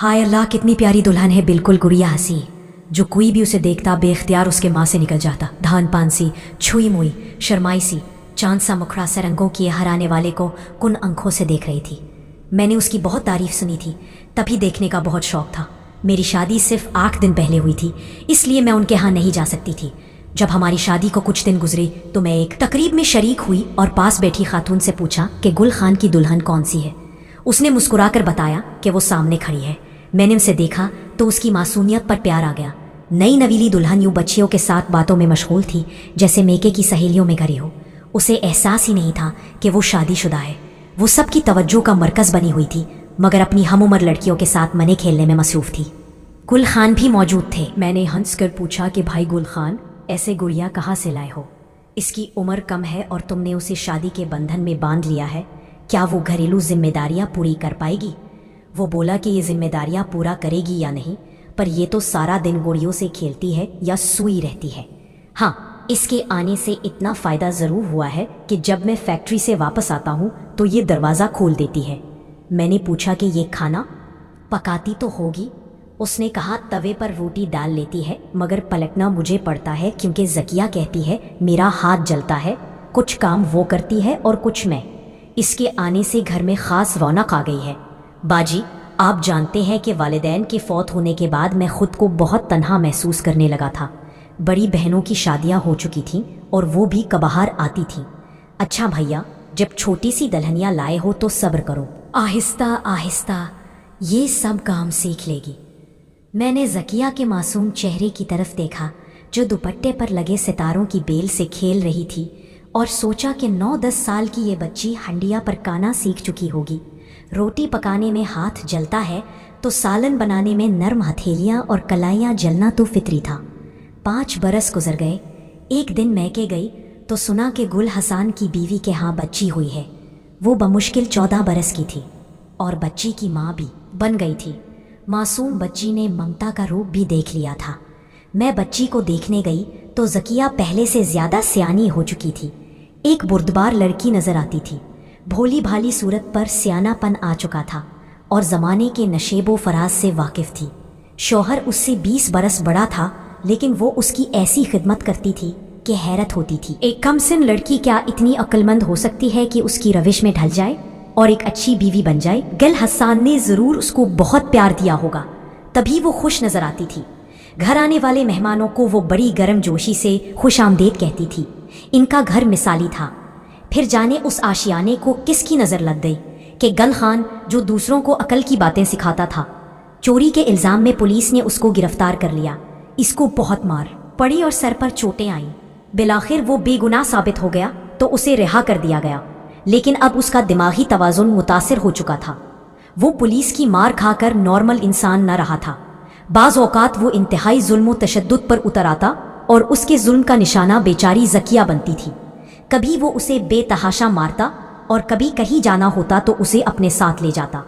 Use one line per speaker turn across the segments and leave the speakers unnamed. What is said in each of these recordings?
हाय अल्लाह, कितनी प्यारी दुल्हन है, बिल्कुल गुड़िया हंसी। जो कोई भी उसे देखता बेख्तियार उसके माँ से निकल जाता। धान पान सी, छुई मुई, शर्माई सी, चांद सा मुखड़ा से रंगों किए हराने वाले को कुन आंखों से देख रही थी। मैंने उसकी बहुत तारीफ सुनी थी, तभी देखने का बहुत शौक था। मेरी शादी सिर्फ 8 दिन पहले हुई थी, इसलिए मैं उनके यहाँ नहीं जा सकती थी। जब हमारी शादी को कुछ दिन गुजरे तो मैं एक तकरीब में शरीक हुई और पास बैठी खातून से पूछा कि गुल खान की दुल्हन कौन सी है। उसने मुस्कुराकर बताया कि वो सामने खड़ी है। मैंने उसे देखा तो उसकी मासूमियत पर प्यार आ गया। नई नवीली दुल्हन यूं बच्चियों के साथ बातों में मशगूल थी जैसे मेके की सहेलियों में घरी हो। उसे एहसास ही नहीं था कि वो शादीशुदा है। वो सबकी तवज्जो का मरकज़ बनी हुई थी, मगर अपनी हम उम्र लड़कियों के साथ मने खेलने में मसरूफ़ थी। गुल खान भी मौजूद थे। मैंने हंस कर पूछा कि भाई गुल खान, ऐसे गुड़िया कहाँ से लाए हो? इसकी उम्र कम है और तुमने उसे शादी के बंधन में बांध लिया है। क्या वो घरेलू जिम्मेदारियां पूरी कर पाएगी? वो बोला कि ये जिम्मेदारियां पूरा करेगी या नहीं, पर ये तो सारा दिन गुड़ियों से खेलती है या सोई रहती है। हाँ, इसके आने से इतना फ़ायदा ज़रूर हुआ है कि जब मैं फैक्ट्री से वापस आता हूँ तो ये दरवाज़ा खोल देती है। मैंने पूछा कि ये खाना पकाती तो होगी? उसने कहा तवे पर रोटी डाल लेती है, मगर पलटना मुझे पड़ता है क्योंकि ज़किया कहती है मेरा हाथ जलता है। कुछ काम वो करती है और कुछ मैं। इसके आने से घर में ख़ास रौनक आ गई है। बाजी, आप जानते हैं कि वालिदैन के फौत होने के बाद मैं खुद को बहुत तन्हा महसूस करने लगा था। बड़ी बहनों की शादियां हो चुकी थीं और वो भी कबाहर आती थीं। अच्छा भैया, जब छोटी सी दुल्हनियां लाए हो तो सब्र करो, आहिस्ता आहिस्ता ये सब काम सीख लेगी। मैंने ज़किया के मासूम चेहरे की तरफ देखा जो दुपट्टे पर लगे सितारों की बेल से खेल रही थी और सोचा कि 9-10 साल की ये बच्ची हंडिया पर काना सीख चुकी होगी। रोटी पकाने में हाथ जलता है तो सालन बनाने में नर्म हथेलियाँ और कलाइयाँ जलना तो फितरी था। 5 बरस गुजर गए। एक दिन मैके गई तो सुना कि गुल हसान की बीवी के यहाँ बच्ची हुई है। वो बमुश्किल 14 बरस की थी और बच्ची की माँ भी बन गई थी। मासूम बच्ची ने ममता का रूप भी देख लिया था। मैं बच्ची को देखने गई तो ज़किया पहले से ज़्यादा सियानी हो चुकी थी। एक बुर्दबार लड़की नज़र आती थी। भोली भाली सूरत पर सियानापन आ चुका था और ज़माने के नशेबो फराज से वाकिफ़ थी। शौहर उससे 20 बरस बड़ा था, लेकिन वो उसकी ऐसी खिदमत करती थी कि हैरत होती थी। एक कमसिन लड़की क्या इतनी अक्लमंद हो सकती है कि उसकी रविश में ढल जाए और एक अच्छी बीवी बन जाए? गुल हसान ने ज़रूर उसको बहुत प्यार दिया होगा, तभी वो खुश नज़र आती थी। घर आने वाले मेहमानों को वो बड़ी गर्मजोशी से खुश आमदेद कहती थी। इनका घर मिसाली था। फिर जाने उस आशियाने को किसकी नज़र लग गई कि गुल खान, जो दूसरों को अकल की बातें सिखाता था, चोरी के इल्ज़ाम में पुलिस ने उसको गिरफ्तार कर लिया। इसको बहुत मार पड़ी और सर पर चोटें आईं। बिलाखिर वो बेगुनाह साबित हो गया तो उसे रिहा कर दिया गया, लेकिन अब उसका दिमागी तवाज़ुन मुतासिर हो चुका था। वो पुलिस की मार खाकर नॉर्मल इंसान न रहा था। बाज़ औक़ात वो इंतहाई जुल्म व तशद्दुद पर उतर आता और उसके जुल्म का निशाना बेचारी ज़किया बनती थी। कभी वो उसे बेतहाशा मारता और कभी कहीं जाना होता तो उसे अपने साथ ले जाता।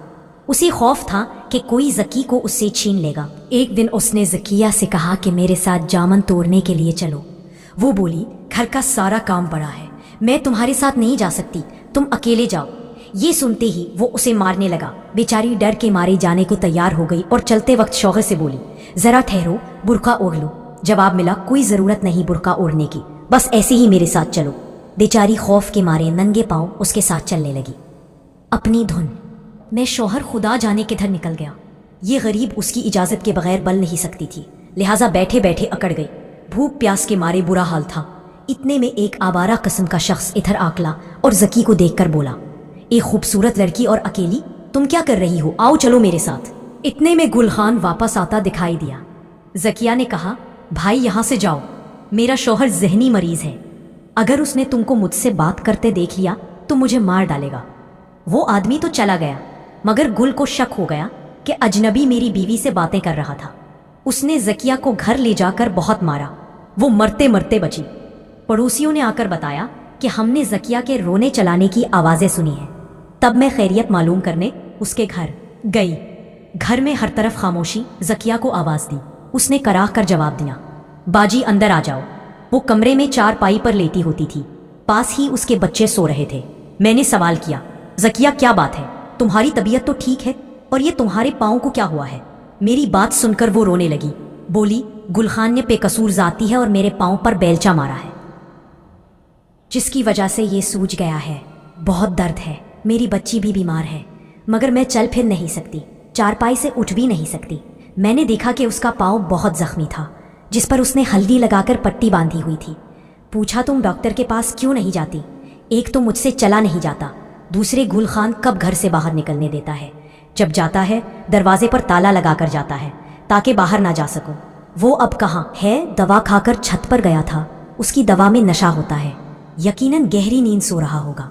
उसे खौफ था कि कोई ज़की को उससे छीन लेगा। एक दिन उसने ज़किया से कहा कि मेरे साथ जामन तोड़ने के लिए चलो। वो बोली, घर का सारा काम पड़ा है, मैं तुम्हारे साथ नहीं जा सकती, तुम अकेले जाओ। ये सुनते ही वो उसे मारने लगा। बेचारी डर के मारे जाने को तैयार हो गई और चलते वक्त शौहर से बोली, ज़रा ठहरो, बुर्का ओढ़ लो। जवाब मिला, कोई ज़रूरत नहीं बुर्का ओढ़ने की, बस ऐसे ही मेरे साथ चलो। बेचारी खौफ के मारे नंगे पांव उसके साथ चलने लगी, अपनी धुन में। शौहर खुदा जाने किधर निकल गया। ये गरीब उसकी इजाज़त के बगैर बल नहीं सकती थी, लिहाजा बैठे बैठे अकड़ गई। भूख प्यास के मारे बुरा हाल था। इतने में एक आवारा किस्म का शख्स इधर आकला और ज़की को देखकर बोला, एक खूबसूरत लड़की और अकेली, तुम क्या कर रही हो? आओ चलो मेरे साथ। इतने में गुल खान वापस आता दिखाई दिया। ज़किया ने कहा, भाई यहाँ से जाओ, मेरा शौहर ज़हनी मरीज़ है। अगर उसने तुमको मुझसे बात करते देख लिया तो मुझे मार डालेगा। वो आदमी तो चला गया, मगर गुल को शक हो गया कि अजनबी मेरी बीवी से बातें कर रहा था। उसने ज़किया को घर ले जाकर बहुत मारा। वो मरते मरते बची। पड़ोसियों ने आकर बताया कि हमने ज़किया के रोने चलाने की आवाज़ें सुनी हैं। तब मैं खैरियत मालूम करने उसके घर गई। घर में हर तरफ खामोशी। ज़किया को आवाज़ दी, उसने कराह कर जवाब दिया, बाजी अंदर आ जाओ। वो कमरे में चारपाई पर लेटी होती थी, पास ही उसके बच्चे सो रहे थे। मैंने सवाल किया, ज़किया क्या बात है, तुम्हारी तबीयत तो ठीक है, और ये तुम्हारे पाँव को क्या हुआ है? मेरी बात सुनकर वो रोने लगी। बोली, गुलखान ने बेकसूर जाती है और मेरे पाँव पर बेलचा मारा है, जिसकी वजह से ये सूज गया है। बहुत दर्द है, मेरी बच्ची भी बीमार है, मगर मैं चल फिर नहीं सकती, चारपाई से उठ भी नहीं सकती। मैंने देखा कि उसका पाँव बहुत जख्मी था, जिस पर उसने हल्दी लगाकर पट्टी बांधी हुई थी। पूछा, तुम डॉक्टर के पास क्यों नहीं जाती? एक तो मुझसे चला नहीं जाता, दूसरे गुलखान कब घर से बाहर निकलने देता है। जब जाता है दरवाजे पर ताला लगाकर जाता है ताकि बाहर ना जा सकूं। वो अब कहाँ है? दवा खाकर छत पर गया था। उसकी दवा में नशा होता है, यकीनन गहरी नींद सो रहा होगा।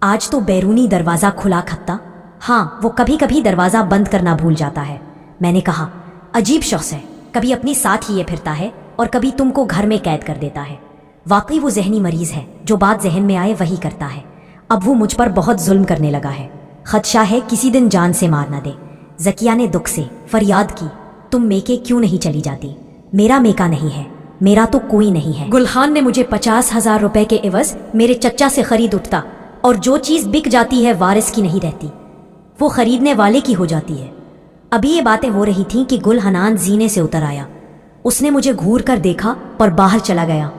आज तो बैरूनी दरवाज़ा खुला खत्ता। हाँ, वो कभी कभी दरवाज़ा बंद करना भूल जाता है। मैंने कहा, अजीब शख्स है, कभी अपने साथ ही ये फिरता है और कभी तुमको घर में कैद कर देता है। वाकई वो जहनी मरीज है, जो बात जहन में आए वही करता है। अब वो मुझ पर बहुत जुल्म करने लगा है, खदशा है किसी दिन जान से मार न दे। ज़किया ने दुख से फरियाद की, तुम मेके क्यों नहीं चली जाती? मेरा मेका नहीं है, मेरा तो कोई नहीं है। गुलखान ने मुझे 50,000 रुपए के एवज मेरे चचा से खरीद उठता, और जो चीज़ बिक जाती है वारिस की नहीं रहती, वो खरीदने वाले की हो जाती है। अभी ये बातें हो रही थीं कि गुल हनान जीने से उतर आया। उसने मुझे घूर कर देखा और बाहर चला गया।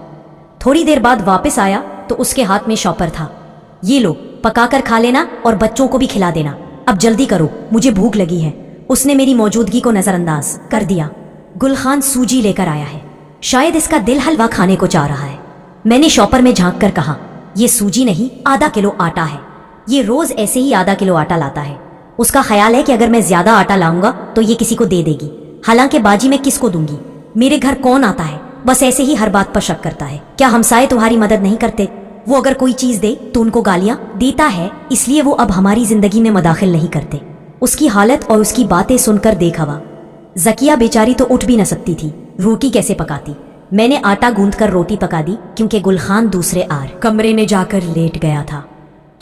थोड़ी देर बाद वापस आया तो उसके हाथ में शॉपर था। ये लो, पका कर खा लेना और बच्चों को भी खिला देना। अब जल्दी करो, मुझे भूख लगी है। उसने मेरी मौजूदगी को नज़रअंदाज कर दिया। गुलखान सूजी लेकर आया है, शायद इसका दिल हलवा खाने को चाह रहा है। मैंने शॉपर में झांक कर कहा, ये सूजी नहीं, आधा किलो आटा है। ये रोज ऐसे ही आधा किलो आटा लाता है। उसका ख्याल है कि अगर मैं ज्यादा आटा लाऊंगा तो ये किसी को दे देगी। हालांकि बाजी मैं किसको दूंगी? मेरे घर कौन आता है? बस ऐसे ही हर बात पर शक करता है। क्या हमसाए तुम्हारी मदद नहीं करते? वो अगर कोई चीज दे तो उनको गालियां देता है, इसलिए वो अब हमारी जिंदगी में मदाखिल नहीं करते। उसकी हालत और उसकी बातें सुनकर देख हवा। ज़किया बेचारी तो उठ भी न सकती थी, रोटी कैसे पकाती? मैंने आटा गूंथ कर रोटी पका दी, क्योंकि गुलखान दूसरे आर कमरे में जाकर लेट गया था।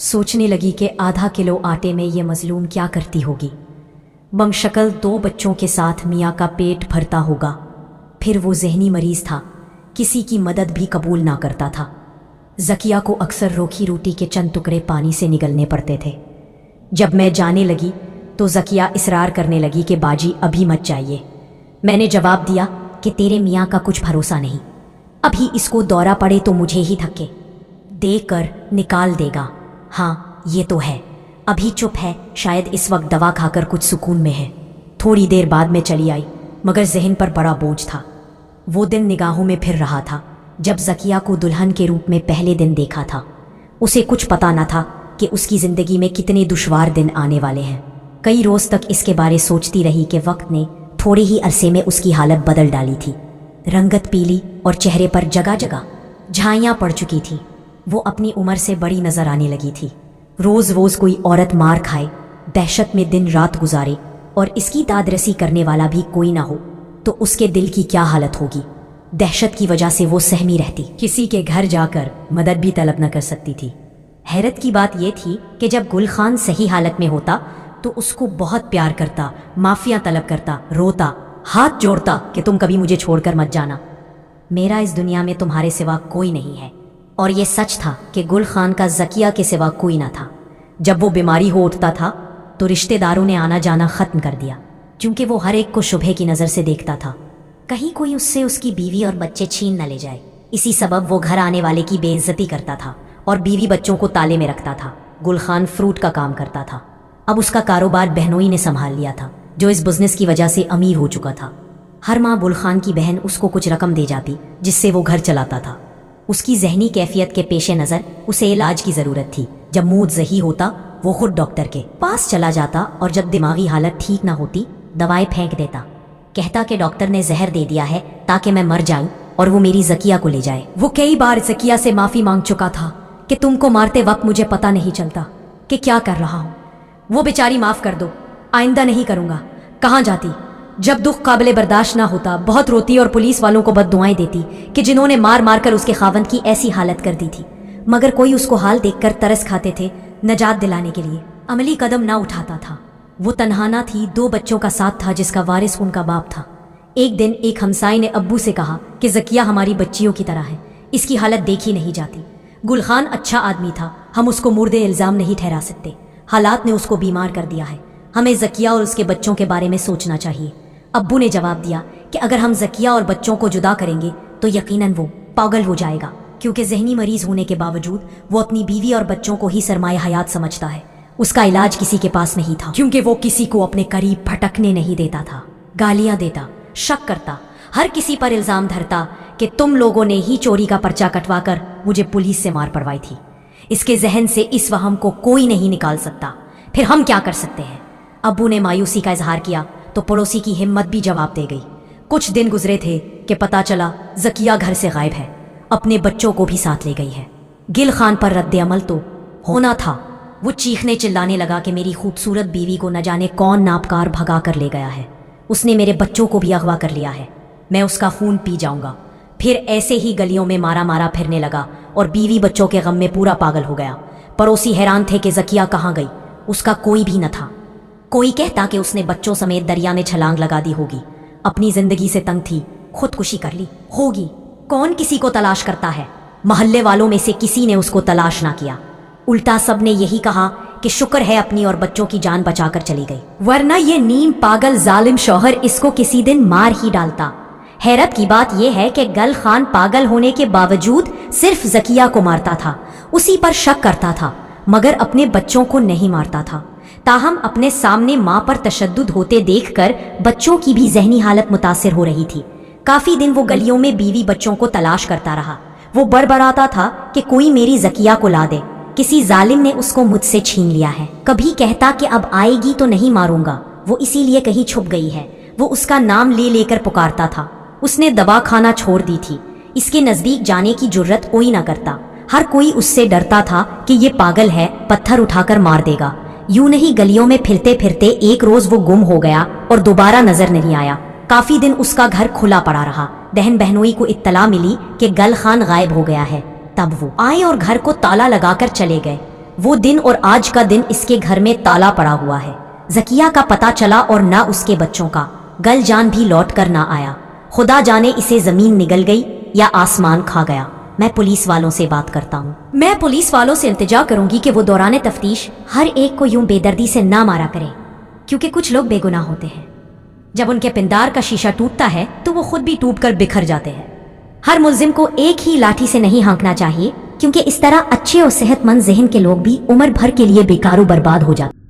सोचने लगी कि आधा किलो आटे में ये मजलूम क्या करती होगी। बमशक्ल 2 बच्चों के साथ मियाँ का पेट भरता होगा। फिर वो जहनी मरीज था, किसी की मदद भी कबूल ना करता था। ज़किया को अक्सर रोखी रोटी के चंद टुकड़े पानी से निगलने पड़ते थे। जब मैं जाने लगी तो ज़किया इसरार करने लगी कि बाजी अभी मत जाइए। मैंने जवाब दिया कि तेरे मियाँ का कुछ भरोसा नहीं, अभी इसको दौरा पड़े तो मुझे ही धक्के देकर निकाल देगा। हाँ, ये तो है, अभी चुप है, शायद इस वक्त दवा खाकर कुछ सुकून में है। थोड़ी देर बाद मैं चली आई, मगर जहन पर बड़ा बोझ था। वो दिन निगाहों में फिर रहा था जब ज़किया को दुल्हन के रूप में पहले दिन देखा था। उसे कुछ पता न था कि उसकी ज़िंदगी में कितने दुश्वार दिन आने वाले हैं। कई रोज़ तक इसके बारे सोचती रही कि वक्त ने थोड़े ही अरसे में उसकी हालत बदल डाली थी। रंगत पीली और चेहरे पर जगह जगह झाइयाँ पड़ चुकी थी। वो अपनी उम्र से बड़ी नजर आने लगी थी। रोज़ रोज़ कोई औरत मार खाए, दहशत में दिन रात गुजारे और इसकी दादरसी करने वाला भी कोई ना हो तो उसके दिल की क्या हालत होगी। दहशत की वजह से वो सहमी रहती, किसी के घर जाकर मदद भी तलब न कर सकती थी। हैरत की बात यह थी कि जब गुलखान सही हालत में होता तो उसको बहुत प्यार करता, माफियाँ तलब करता, रोता, हाथ जोड़ता कि तुम कभी मुझे छोड़कर मत जाना, मेरा इस दुनिया में तुम्हारे सिवा कोई नहीं है। और ये सच था कि गुलखान का ज़किया के सिवा कोई ना था। जब वो बीमारी हो उठता था तो रिश्तेदारों ने आना जाना ख़त्म कर दिया, क्योंकि वो हर एक को शुभे की नज़र से देखता था, कहीं कोई उससे उसकी बीवी और बच्चे छीन न ले जाए। इसी सबब वो घर आने वाले की बेइज्जती करता था और बीवी बच्चों को ताले में रखता था। गुलखान फ्रूट का काम करता था। अब उसका कारोबार बहनोई ने संभाल लिया था, जो इस बिजनेस की वजह से अमीर हो चुका था। हर माह गुलखान की बहन उसको कुछ रकम दे जाती, जिससे वो घर चलाता था। उसकी जहनी कैफियत के पेश नज़र उसे इलाज की ज़रूरत थी। जब मूड सही होता वो खुद डॉक्टर के पास चला जाता और जब दिमागी हालत ठीक ना होती दवाएं फेंक देता, कहता कि डॉक्टर ने जहर दे दिया है ताकि मैं मर जाऊं और वो मेरी ज़किया को ले जाए। वो कई बार ज़किया से माफ़ी मांग चुका था कि तुमको मारते वक्त मुझे पता नहीं चलता कि क्या कर रहा हूँ। वो बेचारी माफ़ कर दो, आइंदा नहीं करूँगा। कहाँ जाती? जब दुख काबिल बर्दाश्त ना होता बहुत रोती और पुलिस वालों को बद्दुआएं देती कि जिन्होंने मार मार कर उसके खावंद की ऐसी हालत कर दी थी, मगर कोई उसको हाल देखकर तरस खाते थे। नजात दिलाने के लिए अमली कदम ना उठाता था। वो तन्हाना थी, 2 बच्चों का साथ था जिसका वारिस उनका बाप था। एक दिन एक हमसाई ने अब्बू से कहा कि ज़किया हमारी बच्चियों की तरह है, इसकी हालत देखी नहीं जाती। गुलखान अच्छा आदमी था, हम उसको मुर्दे इल्ज़ाम नहीं ठहरा सकते। हालात ने उसको बीमार कर दिया है। हमें ज़किया और उसके बच्चों के बारे में सोचना चाहिए। अब्बू ने जवाब दिया कि अगर हम ज़किया और बच्चों को जुदा करेंगे तो यकीनन वो पागल हो जाएगा, क्योंकि जहनी मरीज होने के बावजूद वो अपनी बीवी और बच्चों को ही सरमाए हयात समझता है। उसका इलाज किसी के पास नहीं था, क्योंकि वो किसी को अपने करीब भटकने नहीं देता था। गालियां देता, शक करता, हर किसी पर इल्ज़ाम धरता कि तुम लोगों ने ही चोरी का पर्चा कटवाकर मुझे पुलिस से मार पड़वाई थी। इसके जहन से इस वहम को कोई नहीं निकाल सकता। फिर हम क्या कर सकते हैं? अब्बू ने मायूसी का इजहार किया तो पड़ोसी की हिम्मत भी जवाब दे गई। कुछ दिन गुजरे थे कि पता चला ज़किया घर से गायब है, अपने बच्चों को भी साथ ले गई है। गिल खान पर रद्द अमल तो होना था। वो चीखने चिल्लाने लगा कि मेरी खूबसूरत बीवी को न जाने कौन नापकार भगा कर ले गया है, उसने मेरे बच्चों को भी अगवा कर लिया है, मैं उसका खून पी जाऊंगा। फिर ऐसे ही गलियों में मारा मारा फिरने लगा और बीवी बच्चों के गम में पूरा पागल हो गया। पड़ोसी हैरान थे कि ज़किया कहाँ गई, उसका कोई भी न था। कोई कहता कि उसने बच्चों समेत दरिया में छलांग लगा दी होगी, अपनी जिंदगी से तंग थी, खुदकुशी कर ली होगी। कौन किसी को तलाश करता है? मोहल्ले वालों में से किसी ने उसको तलाश ना किया। उल्टा सब ने यही कहा कि शुक्र है अपनी और बच्चों की जान बचाकर चली गई, वरना ये नीम पागल जालिम शौहर इसको किसी दिन मार ही डालता। हैरत की बात यह है कि गल खान पागल होने के बावजूद सिर्फ ज़किया को मारता था, उसी पर शक करता था, मगर अपने बच्चों को नहीं मारता था। ताहम अपने सामने माँ पर तशद्दुद होते देखकर बच्चों की भी जहनी हालत मुतासिर हो रही थी। काफी दिन वो गलियों में बीवी बच्चों को तलाश करता रहा। वो बड़बड़ाता था कि कोई मेरी ज़किया को ला दे, किसी जालिम ने उसको मुझसे छीन लिया है। कभी कहता कि अब आएगी तो नहीं मारूंगा, वो इसीलिए कहीं छुप गई है। वो उसका नाम ले लेकर पुकारता था। उसने दवा खाना छोड़ दी थी, इसके नजदीक जाने की जुर्रत कोई ना करता। हर कोई उससे डरता था कि ये पागल है, पत्थर उठाकर मार देगा। यूं नहीं गलियों में फिरते फिरते एक रोज वो गुम हो गया और दोबारा नजर नहीं आया। काफी दिन उसका घर खुला पड़ा रहा। बहन बहनोई को इत्तला मिली कि गल खान गायब हो गया है, तब वो आए और घर को ताला लगाकर चले गए। वो दिन और आज का दिन इसके घर में ताला पड़ा हुआ है। ज़किया का पता चला और ना उसके बच्चों का। गल जान भी लौट कर ना आया। खुदा जाने इसे जमीन निगल गई या आसमान खा गया। मैं पुलिस वालों से बात करता हूँ। मैं पुलिस वालों से इल्तिजा करूंगी कि वो दौरान तफ्तीश हर एक को यूं बेदर्दी से ना मारा करें, क्योंकि कुछ लोग बेगुनाह होते हैं। जब उनके पिंदार का शीशा टूटता है तो वो खुद भी टूटकर बिखर जाते हैं। हर मुल्जिम को एक ही लाठी से नहीं हाँकना चाहिए, क्योंकि इस तरह अच्छे और सेहतमंद जहन के लोग भी उम्र भर के लिए बेकारो बर्बाद हो जाते हैं।